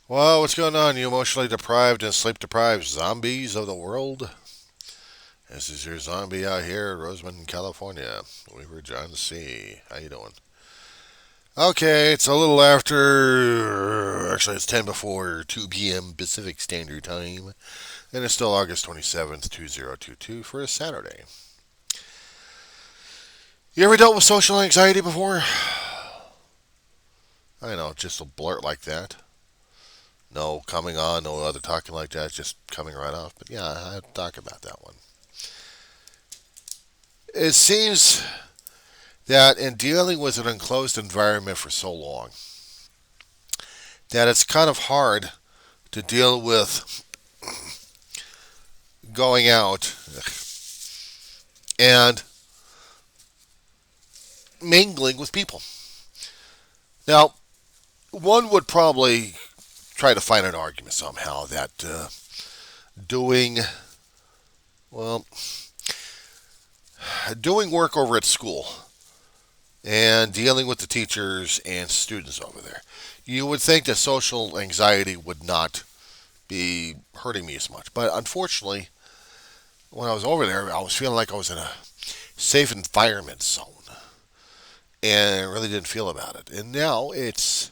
Well, what's going on, you emotionally deprived and sleep deprived zombies of the world? This is your zombie out here in Roseman, California. We were John C. How you doing? Okay, it's a little after. Actually, it's 10 before 2 p.m. Pacific Standard Time, and it's still August 27th, 2022 for a Saturday. You ever dealt with social anxiety before? I know, just a blurt like that. No coming on, no other talking like that, just coming right off. But yeah, I talk about that one. It seems that in dealing with an enclosed environment for so long, that it's kind of hard to deal with going out and mingling with people. Now, one would probably try to find an argument somehow that doing, well, doing work over at school and dealing with the teachers and students over there, you would think that social anxiety would not be hurting me as much. But unfortunately, when I was over there, I was feeling like I was in a safe environment zone, and I really didn't feel about it. And now it's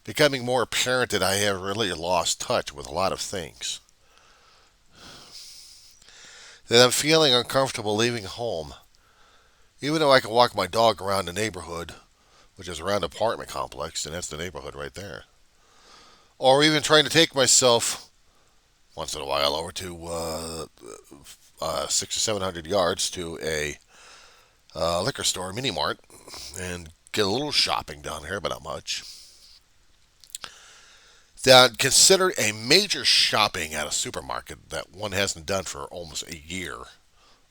becoming more apparent that I have really lost touch with a lot of things. That I'm feeling uncomfortable leaving home, even though I can walk my dog around the neighborhood, which is around an apartment complex, and that's the neighborhood right there. Or even trying to take myself once in a while over to 600 or 700 yards to a liquor store, mini mart, and get a little shopping done here, but not much. That considered a major shopping at a supermarket that one hasn't done for almost a year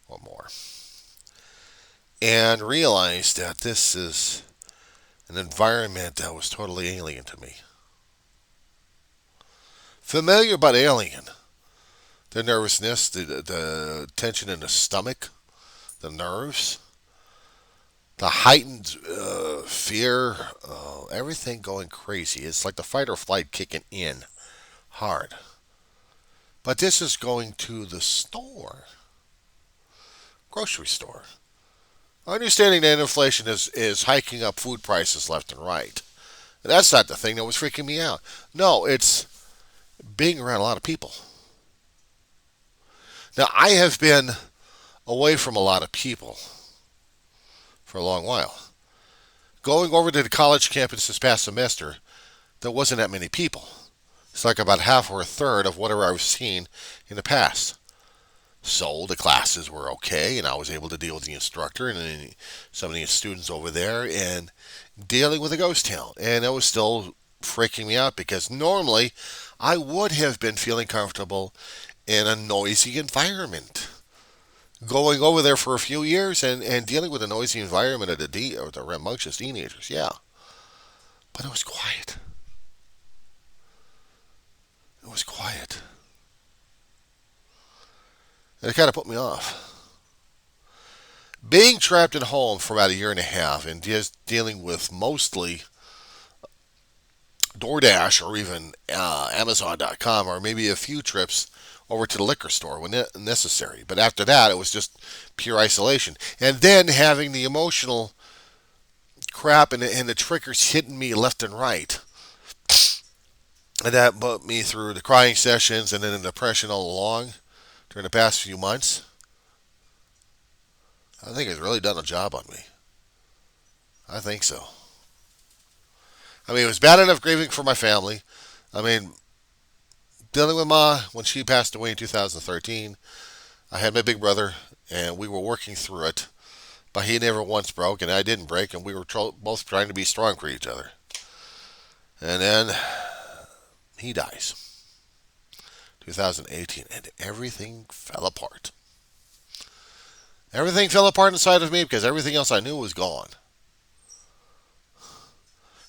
or more, and realized that this is an environment that was totally alien to me. Familiar but alien. The nervousness, the tension in the stomach, the nerves, the heightened fear, everything going crazy. It's like the fight or flight kicking in hard. But this is going to the store, grocery store. Understanding that inflation is hiking up food prices left and right. That's not the thing that was freaking me out. No, it's being around a lot of people. Now, I have been away from a lot of people for a long while. Going over to the college campus this past semester, there wasn't that many people. It's like about half or a third of whatever I've seen in the past. So the classes were okay, and I was able to deal with the instructor and then some of the students over there and dealing with a ghost town. And it was still freaking me out because normally I would have been feeling comfortable in a noisy environment. Going over there for a few years and dealing with a noisy environment or the rambunctious teenagers, yeah. But it was quiet. It was quiet. And it kind of put me off. Being trapped at home for about a year and a half and just dealing with mostly DoorDash or even Amazon.com or maybe a few trips over to the liquor store when necessary. But after that, it was just pure isolation. And then having the emotional crap and the triggers hitting me left and right. And that put me through the crying sessions and then the depression all along during the past few months. I think it's really done a job on me. I think so. I mean, it was bad enough grieving for my family. I mean, dealing with Ma when she passed away in 2013. I had my big brother, and we were working through it. But he never once broke, and I didn't break, and we were both trying to be strong for each other. And then he dies, 2018, and everything fell apart. Everything fell apart inside of me because everything else I knew was gone.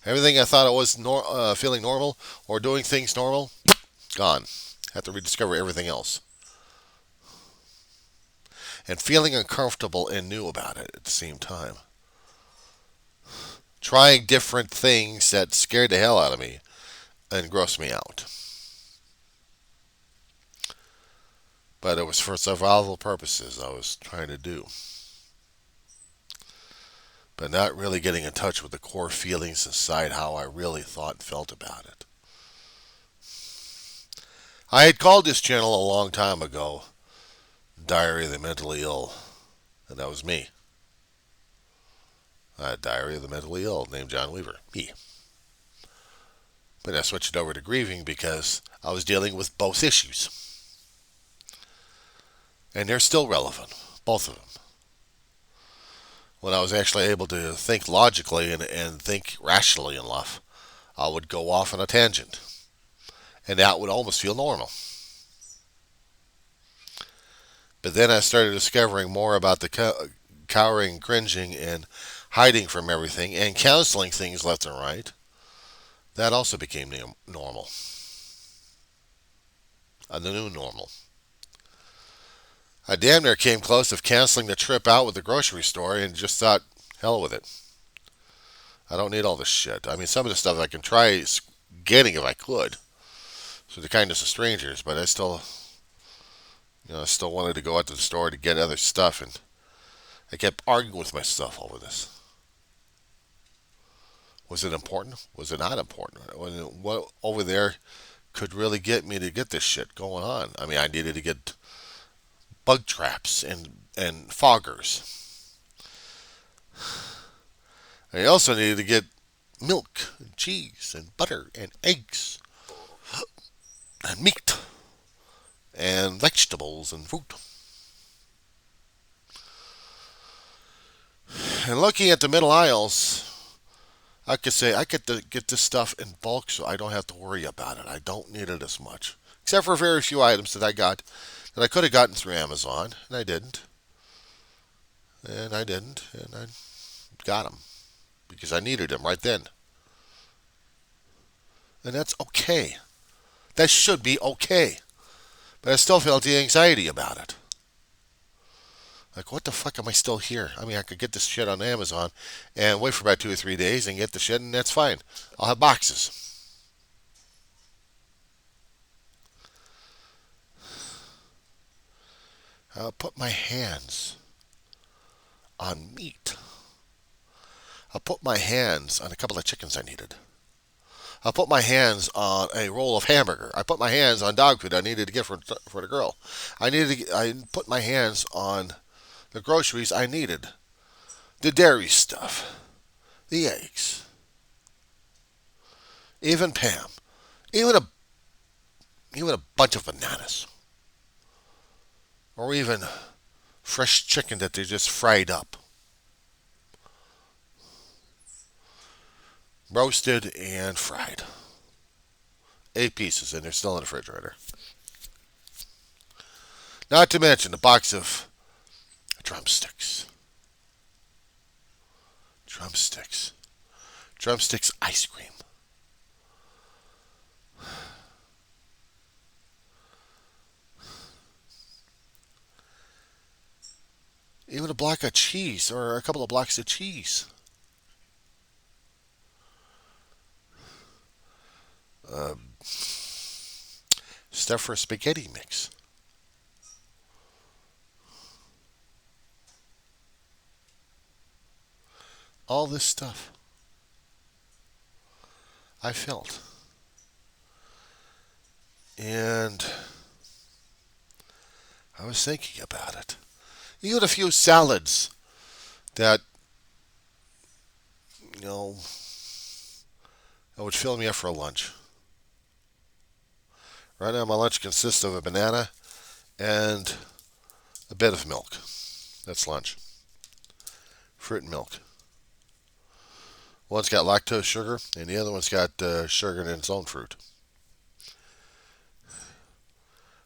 Everything I thought I was feeling normal or doing things normal, gone. Have to rediscover everything else. And feeling uncomfortable and new about it at the same time. Trying different things that scared the hell out of me. and gross me out. But it was for survival purposes I was trying to do. But not really getting in touch with the core feelings inside, how I really thought and felt about it. I had called this channel a long time ago Diary of the Mentally Ill, and that was me. Diary of the Mentally Ill, named John Weaver, me. But I switched it over to grieving because I was dealing with both issues. And they're still relevant, both of them. When I was actually able to think logically and think rationally enough, I would go off on a tangent. And that would almost feel normal. But then I started discovering more about the cowering, cringing, and hiding from everything, and counseling things left and right. That also became normal. The new normal. I damn near came close of canceling the trip out with the grocery store and just thought, hell with it. I don't need all this shit. I mean, some of the stuff I can try getting if I could, through the kindness of strangers, but I still wanted to go out to the store to get other stuff, and I kept arguing with myself over this. Was it important? Was it not important? What over there could really get me to get this shit going on? I mean, I needed to get bug traps and foggers. I also needed to get milk and cheese and butter and eggs and meat and vegetables and fruit. And looking at the middle aisles, I could say I get to get this stuff in bulk so I don't have to worry about it. I don't need it as much. Except for very few items that I got that I could have gotten through Amazon, and I didn't. And I got them because I needed them right then. And that's okay. That should be okay. But I still felt the anxiety about it. Like, what the fuck am I still here? I mean, I could get this shit on Amazon and wait for about 2 or 3 days and get the shit, and that's fine. I'll have boxes. I'll put my hands on meat. I'll put my hands on a couple of chickens I needed. I put my hands on a roll of hamburger. I put my hands on dog food I needed to get for the girl. I put my hands on the groceries I needed, the dairy stuff, the eggs, even Pam, even a bunch of bananas, or even fresh chicken that they just fried up, roasted and fried. 8 pieces, and they're still in the refrigerator. Not to mention a box of drumsticks. Drumsticks ice cream. Even a block of cheese or a couple of blocks of cheese. Stuff for a spaghetti mix. All this stuff I felt. And I was thinking about it. Even a few salads that, you know, that would fill me up for lunch. Right now, my lunch consists of a banana and a bit of milk. That's lunch. Fruit and milk. One's got lactose sugar, and the other one's got sugar in its own fruit.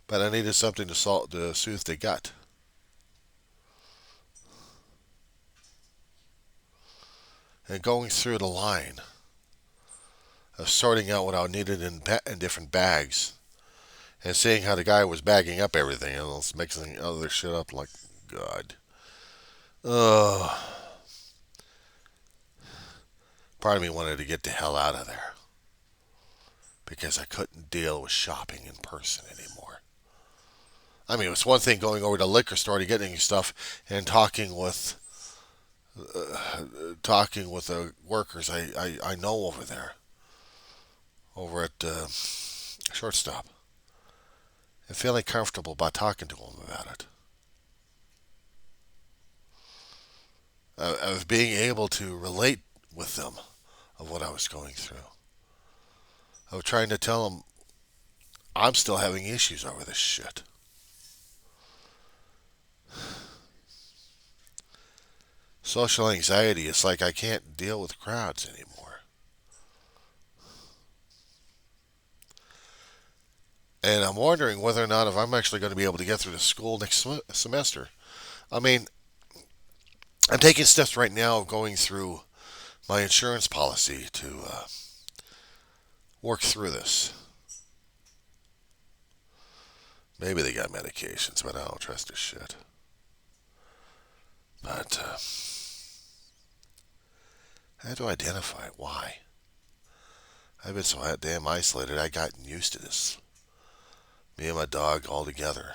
But I needed something to soothe the gut. And going through the line of sorting out what I needed in different bags, and seeing how the guy was bagging up everything and was mixing other shit up, like, God. Part of me wanted to get the hell out of there. because I couldn't deal with shopping in person anymore. I mean, it was one thing going over to the liquor store to getting stuff and talking with the workers I know over there, over at Shortstop, and feeling comfortable about talking to them about it. Of being able to relate with them of what I was going through. I was trying to tell them I'm still having issues over this shit. Social anxiety, it's like I can't deal with crowds anymore. And I'm wondering whether or not if I'm actually going to be able to get through the school next semester. I mean, I'm taking steps right now of going through my insurance policy to work through this. Maybe they got medications, but I don't trust this shit. But I had to identify why. I've been so damn isolated, I gotten used to this. Me and my dog all together.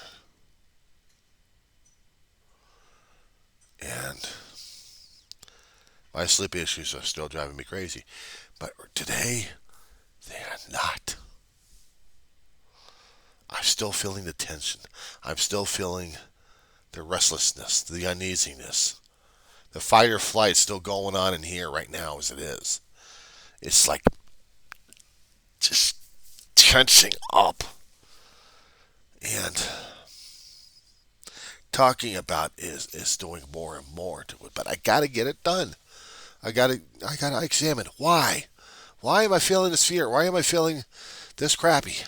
And my sleep issues are still driving me crazy. But today, they are not. I'm still feeling the tension. I'm still feeling the restlessness, the uneasiness. The fight or flight still going on in here right now as it is. It's like just tensing up. And talking about is doing more and more to it. But I gotta get it done. I gotta examine why. Why am I feeling this fear? Why am I feeling this crappy?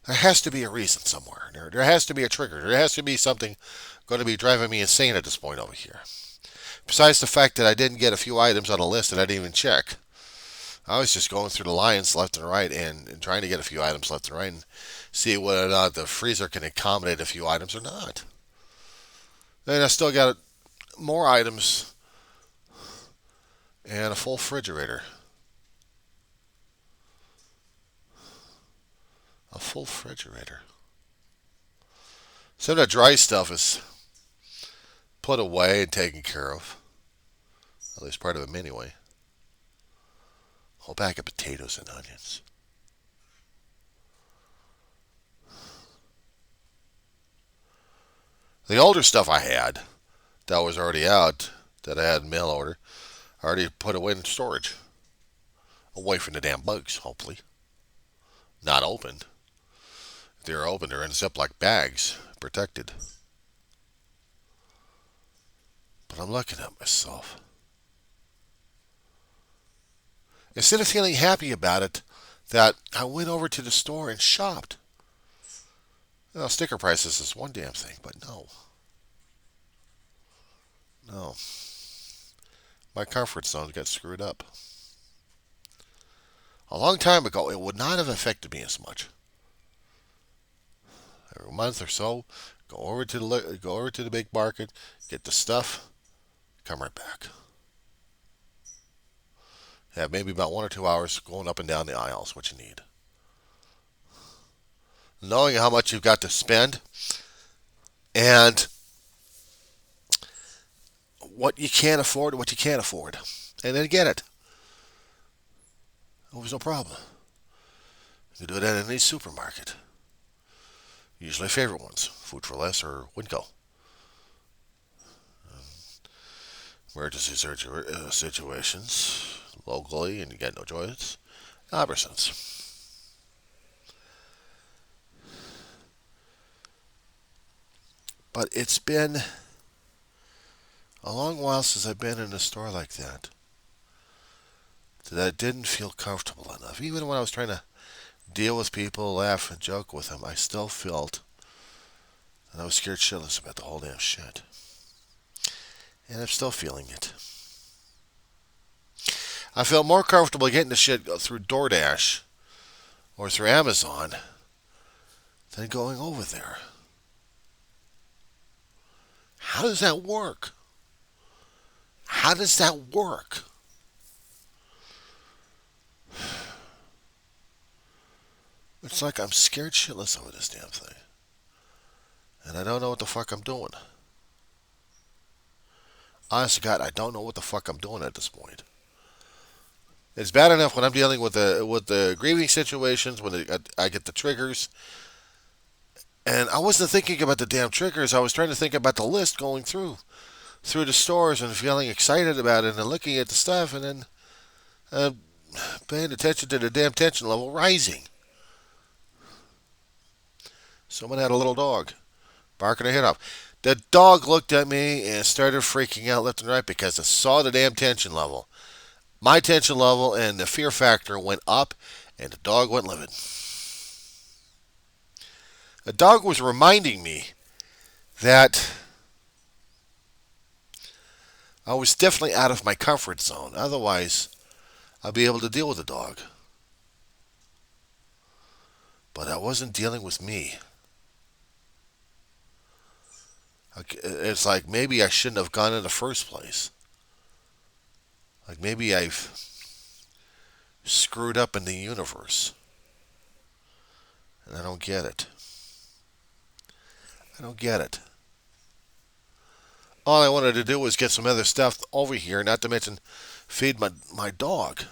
There has to be a reason somewhere. There has to be a trigger. There has to be something going to be driving me insane at this point over here. Besides the fact that I didn't get a few items on a list that I didn't even check. I was just going through the lines left and right and trying to get a few items left and right and see whether or not the freezer can accommodate a few items or not. And I still got more items and a full refrigerator. A full refrigerator. Some of the dry stuff is put away and taken care of. At least part of them anyway. A whole bag of potatoes and onions. The older stuff I had that was already out, that I had mail order, I already put away in storage. Away from the damn bugs, hopefully. Not opened. If they're open, they're in Ziploc bags, protected. But I'm looking at myself. Instead of feeling happy about it, that I went over to the store and shopped. Well, sticker prices is one damn thing, but no. No. My comfort zone got screwed up. A long time ago, it would not have affected me as much. Every month or so, go over to the big market, get the stuff, come right back. Have maybe about 1 or 2 hours going up and down the aisles, what you need. Knowing how much you've got to spend and what you can't afford and what you can't afford. And then get it. It was no problem. You can do that in any supermarket. Usually favorite ones, Food for Less or Winco. Emergency situations, locally, and you get no choice. Albertsons. But it's been a long while since I've been in a store like that. That I didn't feel comfortable enough. Even when I was trying to deal with people, laugh and joke with them, I still felt that I was scared shitless about the whole damn shit. And I'm still feeling it. I feel more comfortable getting the shit through DoorDash or through Amazon than going over there. How does that work? How does that work? It's like I'm scared shitless over this damn thing. And I don't know what the fuck I'm doing. Honest to God, I don't know what the fuck I'm doing at this point. It's bad enough when I'm dealing with the grieving situations when I get the triggers, and I wasn't thinking about the damn triggers. I was trying to think about the list going through the stores and feeling excited about it and looking at the stuff and then uh, paying attention to the damn tension level rising. Someone had a little dog barking their head off. The dog looked at me and started freaking out left and right because I saw the damn tension level. My tension level and the fear factor went up, and the dog went livid. The dog was reminding me that I was definitely out of my comfort zone. Otherwise, I'd be able to deal with the dog. But I wasn't dealing with me. It's like maybe I shouldn't have gone in the first place. Like maybe I've screwed up in the universe. And I don't get it. I don't get it. All I wanted to do was get some other stuff over here, not to mention feed my dog.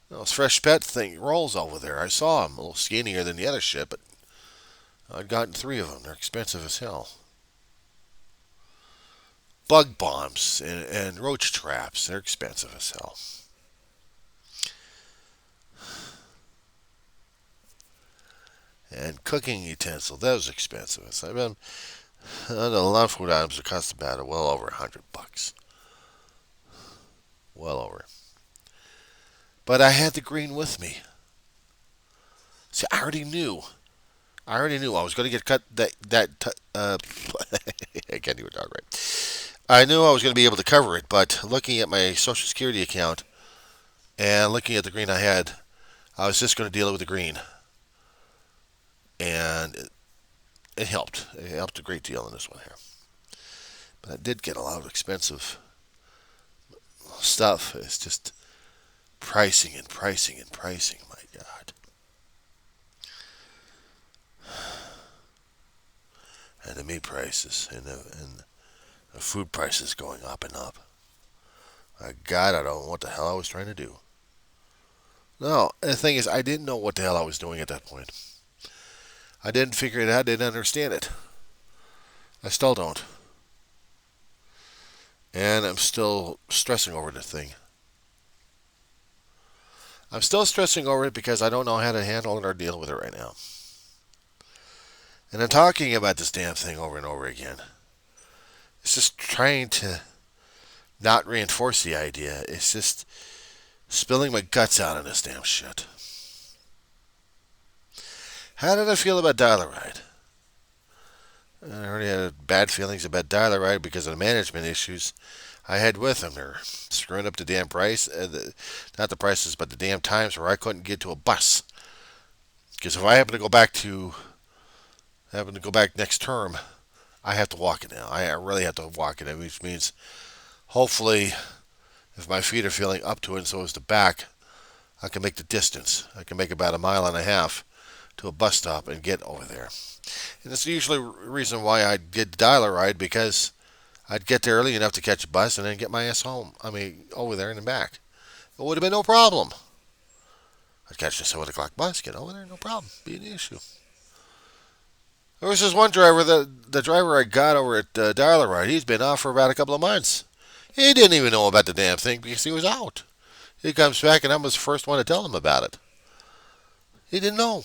This fresh pet thing rolls over there. I saw him, a little skinnier than the other shit, but I'd gotten 3 of them. They're expensive as hell. Bug bombs and roach traps, they're expensive as hell. And cooking utensils, those are expensive. I've been the non-food items that cost about well over $100. Well over. But I had the green with me. See, I already knew I was going to get cut. I can't even talk right. I knew I was going to be able to cover it, but looking at my Social Security account and looking at the green I had, I was just going to deal with the green, and it helped. It helped a great deal in this one here. But I did get a lot of expensive stuff. It's just pricing and pricing and pricing. My God. And the meat prices and the food prices going up and up. My God, I don't know what the hell I was trying to do. No, the thing is, I didn't know what the hell I was doing at that point. I didn't figure it out, didn't understand it. I still don't. And I'm still stressing over the thing. I'm still stressing over it because I don't know how to handle it or deal with it right now. And I'm talking about this damn thing over and over again. It's just trying to not reinforce the idea. It's just spilling my guts out on this damn shit. How did I feel about Dial-A-Ride? I already had bad feelings about Dial-A-Ride because of the management issues I had with them. They're screwing up the damn price. Not the prices, but the damn times where I couldn't get to a bus. Because if I happen to go back next term, I have to walk it now. I really have to walk it, which means hopefully if my feet are feeling up to it and so is the back, I can make the distance. I can make about 1.5 miles to a bus stop and get over there. And that's usually the reason why I did Dial-A-Ride, because I'd get there early enough to catch a bus and then get my ass home. Over there and then back. It would have been no problem. I'd catch the 7 o'clock bus, get over there, no problem. Be an issue. There was this one driver, the driver I got over at Dial-A-Ride, he's been off for about a couple of months. He didn't even know about the damn thing because he was out. He comes back and I was the first one to tell him about it. He didn't know.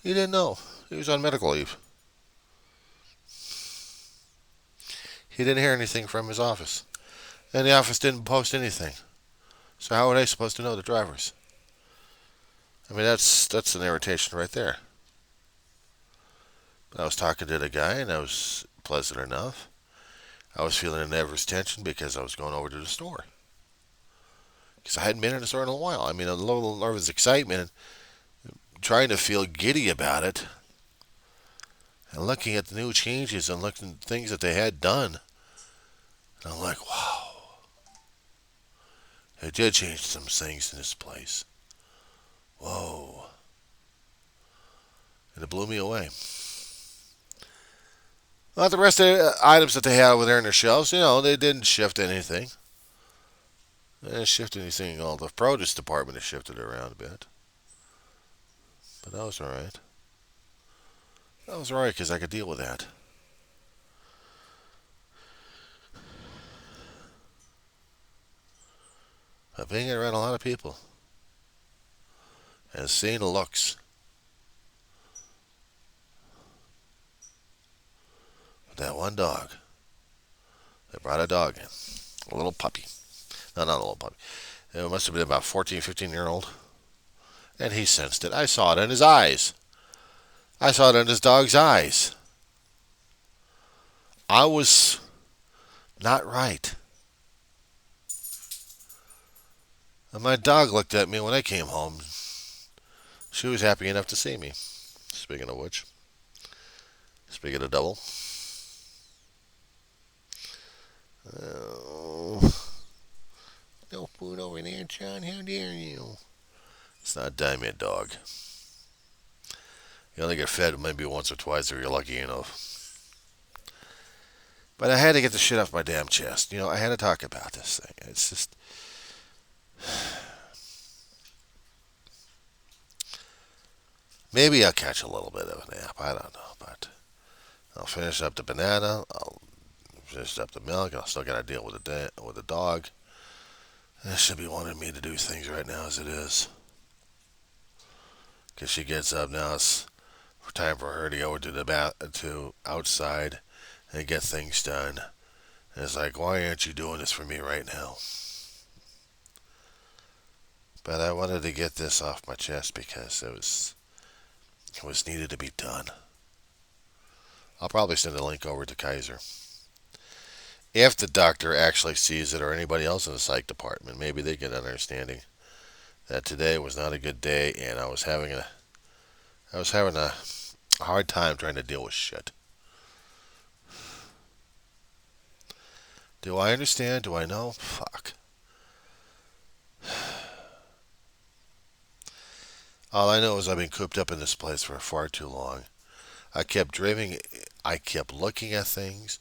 He didn't know. He was on medical leave. He didn't hear anything from his office. And the office didn't post anything. So how are they supposed to know, the drivers? I mean, that's an irritation right there. I was talking to the guy, and I was pleasant enough. I was feeling a nervous tension because I was going over to the store. Because I hadn't been in the store in a while. I mean, a little nervous excitement, trying to feel giddy about it, and looking at the new changes and looking at things that they had done. And I'm like, wow. They did change some things in this place. Whoa. And it blew me away. Well, the rest of the items that they had over there in their shelves, they didn't shift anything. They didn't shift anything. All the produce department has shifted around a bit. But that was alright. That was alright because I could deal with that. But being around a lot of people and seeing the looks. But that one dog. They brought a dog in. A little puppy. No, not a little puppy. It must have been about 14, 15-year-old. And he sensed it. I saw it in his eyes. I saw it in his dog's eyes. I was not right. And my dog looked at me when I came home. She was happy enough to see me. Speaking of which. Speaking of double. Oh. No food over there, John. How dare you? It's not a diamond dog. You only get fed maybe once or twice if you're lucky enough. But I had to get the shit off my damn chest. I had to talk about this thing. It's just... Maybe I'll catch a little bit of a nap. I don't know. But I'll finish up the banana. I'll finish up the milk. I'll still got to deal with the dog. And she'll be wanting me to do things right now as it is. Because she gets up now. It's time for her to go to outside and get things done. And it's like, why aren't you doing this for me right now? But I wanted to get this off my chest because it was needed to be done. I'll probably send a link over to Kaiser. If the doctor actually sees it or anybody else in the psych department, maybe they get an understanding that today was not a good day and I was having a hard time trying to deal with shit. Do I understand? Do I know? Fuck. All I know is I've been cooped up in this place for far too long. I kept dreaming. I kept looking at things.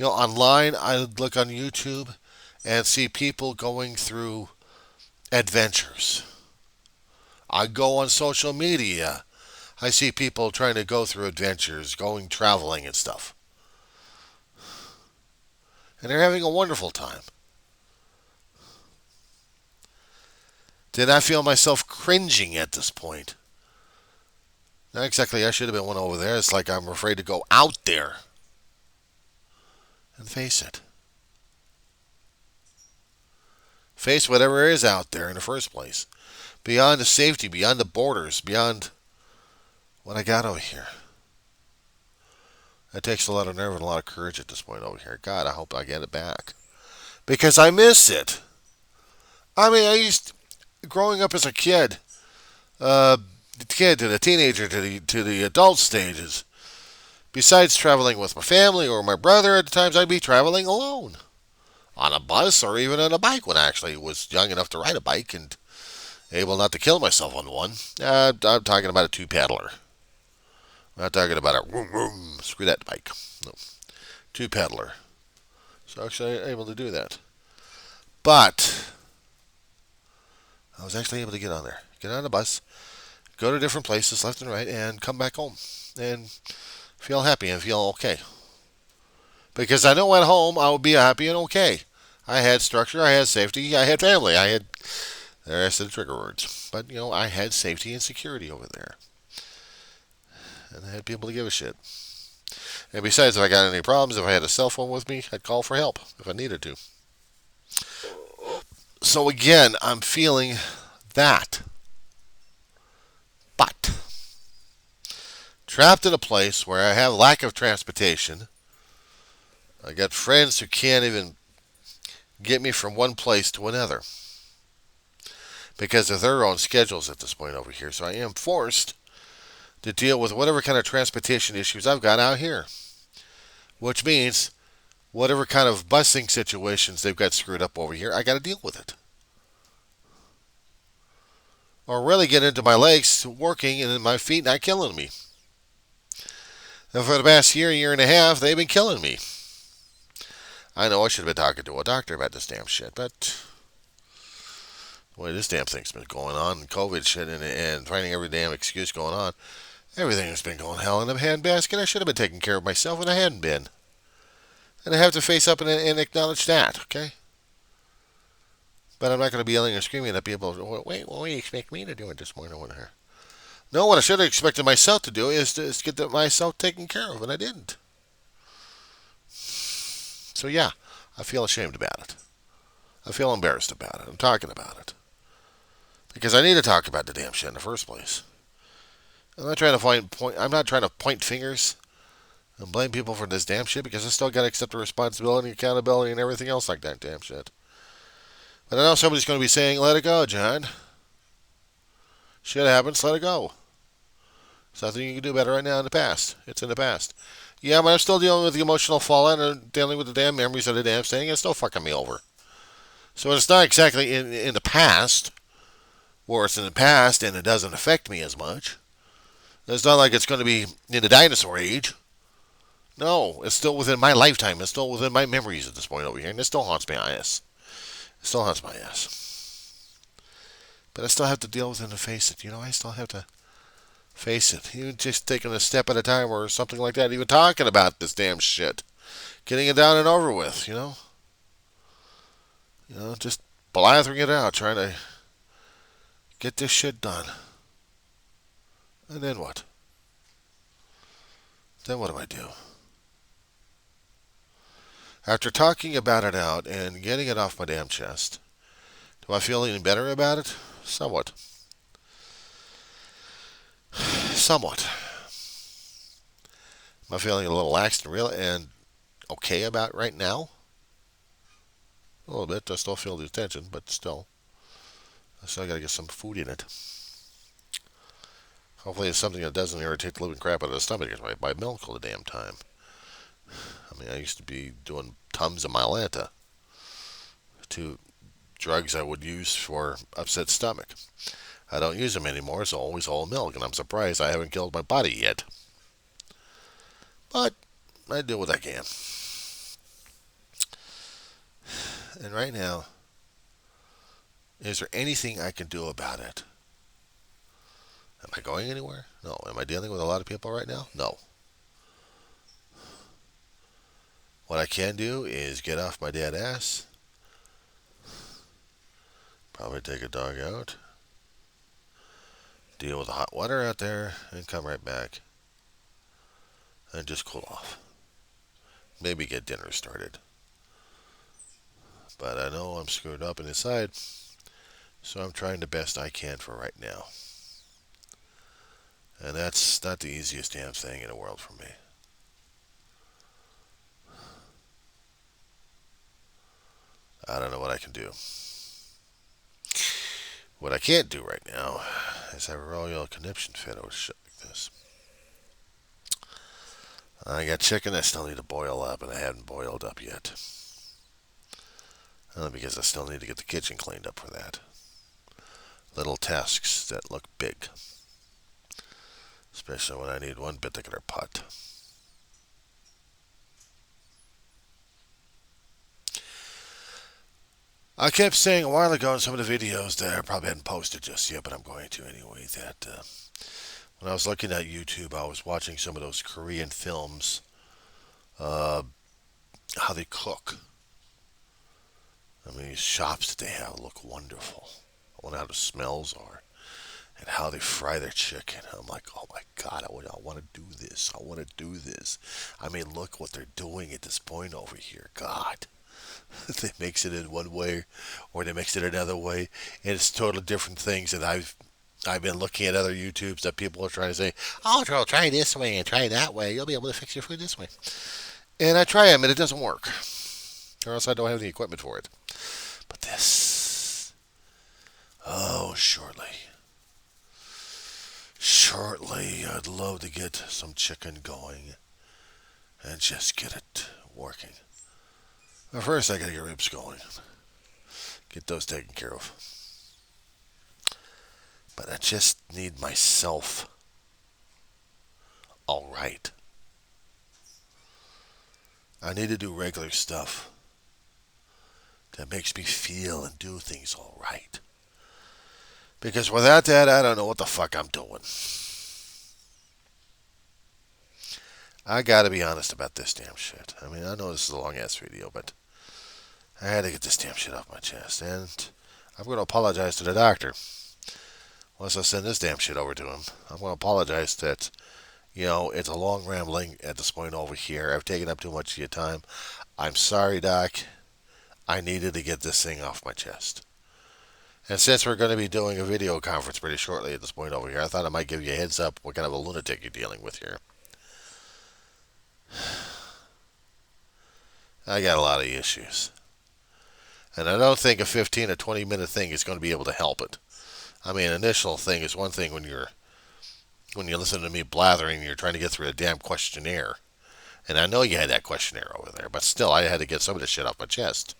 Online, I would look on YouTube and see people going through adventures. I go on social media. I see people trying to go through adventures, going traveling and stuff. And they're having a wonderful time. Did I feel myself cringing at this point? Not exactly. I should have been one over there. It's like I'm afraid to go out there and face it. Face whatever is out there in the first place. Beyond the safety, beyond the borders, beyond what I got over here. It takes a lot of nerve and a lot of courage at this point over here. God, I hope I get it back. Because I miss it. I mean, growing up as a kid, the kid to the teenager to the adult stages, besides traveling with my family or my brother, at the times I'd be traveling alone. On a bus or even on a bike when I actually was young enough to ride a bike and able not to kill myself on one. I'm talking about a two-paddler. I'm not talking about a vroom, vroom, screw that bike. No. Two-paddler. So actually I'm able to do that. But I was actually able to get on there. Get on the bus, go to different places left and right, and come back home. And feel happy and feel okay. Because I know at home I would be happy and okay. I had structure, I had safety, I had family, I had... There I said the trigger words. But, I had safety and security over there. And I had people to give a shit. And besides, if I got any problems, if I had a cell phone with me, I'd call for help if I needed to. So again, I'm feeling that. But trapped in a place where I have lack of transportation. I got friends who can't even get me from one place to another because of their own schedules at this point over here. So I am forced to deal with whatever kind of transportation issues I've got out here, which means whatever kind of busing situations they've got screwed up over here, I got to deal with it. or really get into my legs working and my feet not killing me. And for the past year and a half, they've been killing me. I know I should have been talking to a doctor about this damn shit, but boy, this damn thing's been going on, and COVID shit, and finding every damn excuse going on. Everything has been going hell in a handbasket. I should have been taking care of myself, and I hadn't been. And I have to face up and acknowledge that, okay? But I'm not going to be yelling and screaming at people. Wait, what do you expect me to do at this morning over here? No, what I should have expected myself to do is to get myself taken care of, and I didn't. So yeah, I feel ashamed about it. I feel embarrassed about it. I'm talking about it. Because I need to talk about the damn shit in the first place. I'm not trying to I'm not trying to point fingers and blame people for this damn shit, because I still got to accept the responsibility, accountability, and everything else like that damn shit. But I know somebody's going to be saying, "Let it go, John. Shit happens. Let it go. There's nothing you can do about it right now in the past. It's in the past." Yeah, but I'm still dealing with the emotional fallout and dealing with the damn memories of the damn thing. It's still fucking me over. So it's not exactly in the past, or it's in the past and it doesn't affect me as much. It's not like it's going to be in the dinosaur age. No, it's still within my lifetime. It's still within my memories at this point over here, and it still haunts my ass. It still haunts my ass. But I still have to deal with it and face it. I still have to face it. Even just taking a step at a time or something like that. Even talking about this damn shit. Getting it down and over with, just blathering it out, trying to get this shit done. And then what? Then what do I do? After talking about it out and getting it off my damn chest, do I feel any better about it? Somewhat. Somewhat. Am I feeling a little lax and okay about it right now? A little bit. I still feel the tension, but still. I still got to get some food in it. Hopefully it's something that doesn't irritate the living crap out of the stomach, because I buy milk all the damn time. I mean, I used to be doing Tums and Mylanta, two drugs I would use for upset stomach. I don't use them anymore, so always all milk, and I'm surprised I haven't killed my body yet. But I do what I can. And right now, is there anything I can do about it? Am I going anywhere? No. Am I dealing with a lot of people right now? No. What I can do is get off my dead ass, probably take a dog out, deal with the hot water out there, and come right back and just cool off. Maybe get dinner started. But I know I'm screwed up inside, so I'm trying the best I can for right now. And that's not the easiest damn thing in the world for me. I don't know what I can do. What I can't do right now is have a royal conniption fit over shit like this. I got chicken I still need to boil up, and I haven't boiled up yet. Because I still need to get the kitchen cleaned up for that. Little tasks that look big. Especially when I need one particular pot. I kept saying a while ago in some of the videos that I probably hadn't posted just yet, but I'm going to anyway, that when I was looking at YouTube, I was watching some of those Korean films, how they cook. I mean, these shops that they have look wonderful. I wonder how the smells are and how they fry their chicken. I'm like, oh my God, I want to do this. I want to do this. I mean, look what they're doing at this point over here. God. They mix it in one way or they mix it another way. And it's totally different things that I've been looking at other YouTubes that people are trying to say, oh, Joel, try this way and try that way. You'll be able to fix your food this way. And I try them and it doesn't work. Or else I don't have the equipment for it. But this, oh, shortly, I'd love to get some chicken going and just get it working. But first, I gotta get ribs going. Get those taken care of. But I just need myself all right. I need to do regular stuff that makes me feel and do things all right. Because without that, I don't know what the fuck I'm doing. I gotta be honest about this damn shit. I mean, I know this is a long ass video, but I had to get this damn shit off my chest. And I'm going to apologize to the doctor. Once I send this damn shit over to him, I'm going to apologize that, it's a long rambling at this point over here. I've taken up too much of your time. I'm sorry, Doc. I needed to get this thing off my chest. And since we're going to be doing a video conference pretty shortly at this point over here, I thought I might give you a heads up what kind of a lunatic you're dealing with here. I got a lot of issues. And I don't think a 15 or 20 minute thing is going to be able to help it. I mean, initial thing is one thing when you listen to me blathering, you're trying to get through a damn questionnaire. And I know you had that questionnaire over there, but still, I had to get some of this shit off my chest.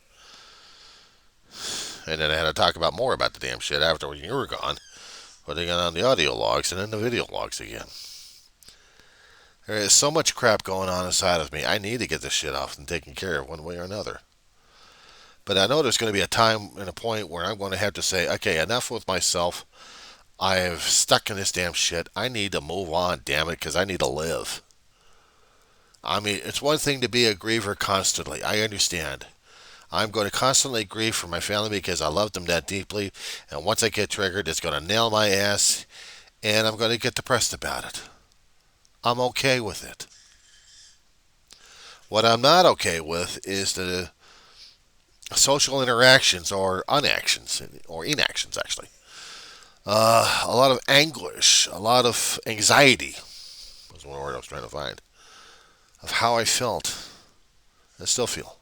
And then I had to talk about more about the damn shit after you were gone, putting it on the audio logs and then the video logs again. There is so much crap going on inside of me. I need to get this shit off and taken care of one way or another. But I know there's going to be a time and a point where I'm going to have to say, okay, enough with myself. I've stuck in this damn shit. I need to move on, damn it, because I need to live. I mean, it's one thing to be a griever constantly. I understand. I'm going to constantly grieve for my family because I love them that deeply. And once I get triggered, it's going to nail my ass. And I'm going to get depressed about it. I'm okay with it. What I'm not okay with is the social interactions or unactions, or inactions actually. A lot of anguish, a lot of anxiety was one word I was trying to find, of how I felt and still feel.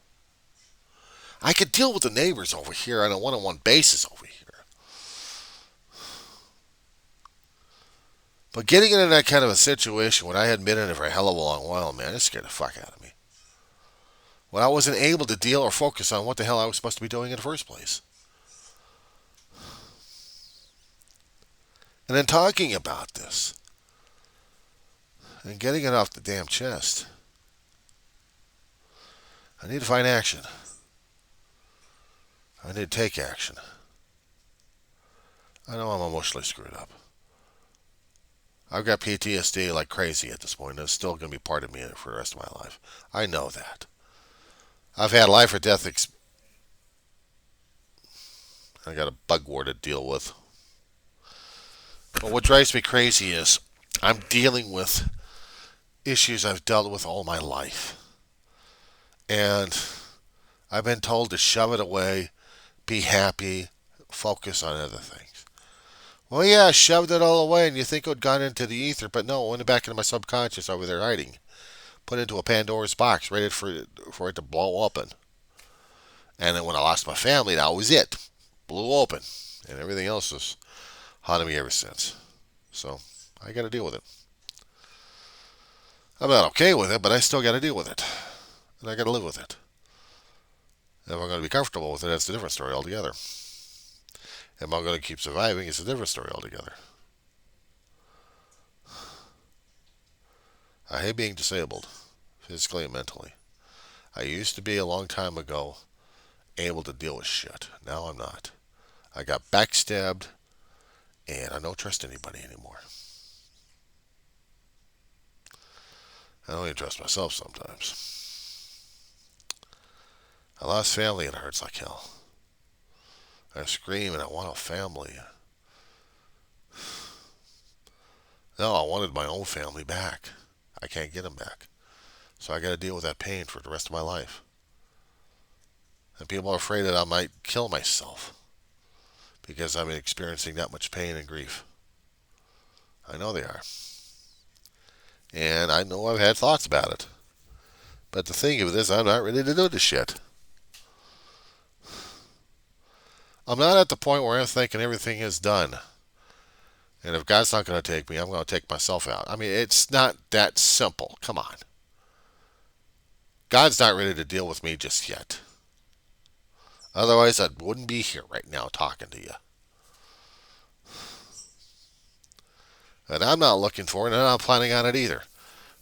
I could deal with the neighbors over here on a one-on-one basis over here. But getting into that kind of a situation when I hadn't been in it for a hell of a long while, man, it scared the fuck out of me. When I wasn't able to deal or focus on what the hell I was supposed to be doing in the first place. And then talking about this and getting it off the damn chest, I need to find action. I need to take action. I know I'm emotionally screwed up. I've got PTSD like crazy at this point, and it's still going to be part of me for the rest of my life. I know that. I've had life or death I got a bug war to deal with. But what drives me crazy is I'm dealing with issues I've dealt with all my life. And I've been told to shove it away, be happy, focus on other things. Well, yeah, I shoved it all away, and you think it would gone into the ether, but no, it went back into my subconscious over there hiding. Put into a Pandora's box, ready for it to blow open. And then when I lost my family, that was it. Blew open. And everything else has haunted me ever since. So, I got to deal with it. I'm not okay with it, but I still got to deal with it. And I got to live with it. If I'm going to be comfortable with it, that's a different story altogether. If I'm going to keep surviving, it's a different story altogether. I hate being disabled, physically and mentally. I used to be a long time ago able to deal with shit. Now I'm not. I got backstabbed, and I don't trust anybody anymore. I don't even trust myself sometimes. I lost family and it hurts like hell. I scream and I want a family. No, I wanted my own family back. I can't get them back. So I got to deal with that pain for the rest of my life. And people are afraid that I might kill myself because I'm experiencing that much pain and grief. I know they are. And I know I've had thoughts about it. But the thing of it is, I'm not ready to do this shit. I'm not at the point where I'm thinking everything is done. And if God's not going to take me, I'm going to take myself out. I mean, it's not that simple. Come on. God's not ready to deal with me just yet. Otherwise, I wouldn't be here right now talking to you. And I'm not looking for it, and I'm not planning on it either.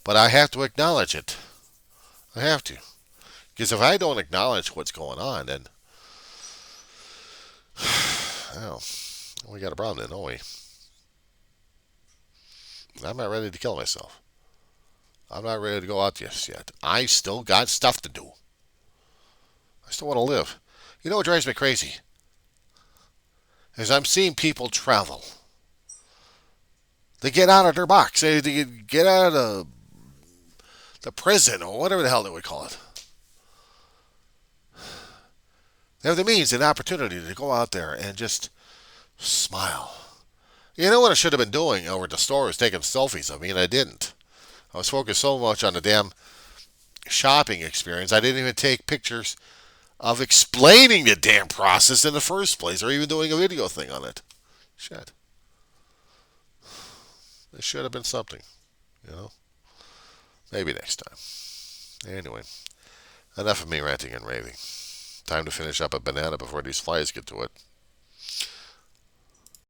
But I have to acknowledge it. I have to. Because if I don't acknowledge what's going on, then, well, we got a problem then, don't we? I'm not ready to kill myself. I'm not ready to go out just yet. I still got stuff to do. I still want to live. You know what drives me crazy? Is I'm seeing people travel. They get out of their box. They get out of the prison or whatever the hell they would call it. They have the means and opportunity to go out there and just smile. You know what I should have been doing over at the store was taking selfies of me, and I didn't. I was focused so much on the damn shopping experience, I didn't even take pictures of explaining the damn process in the first place, or even doing a video thing on it. Shit. There should have been something, you know? Maybe next time. Anyway, enough of me ranting and raving. Time to finish up a banana before these flies get to it.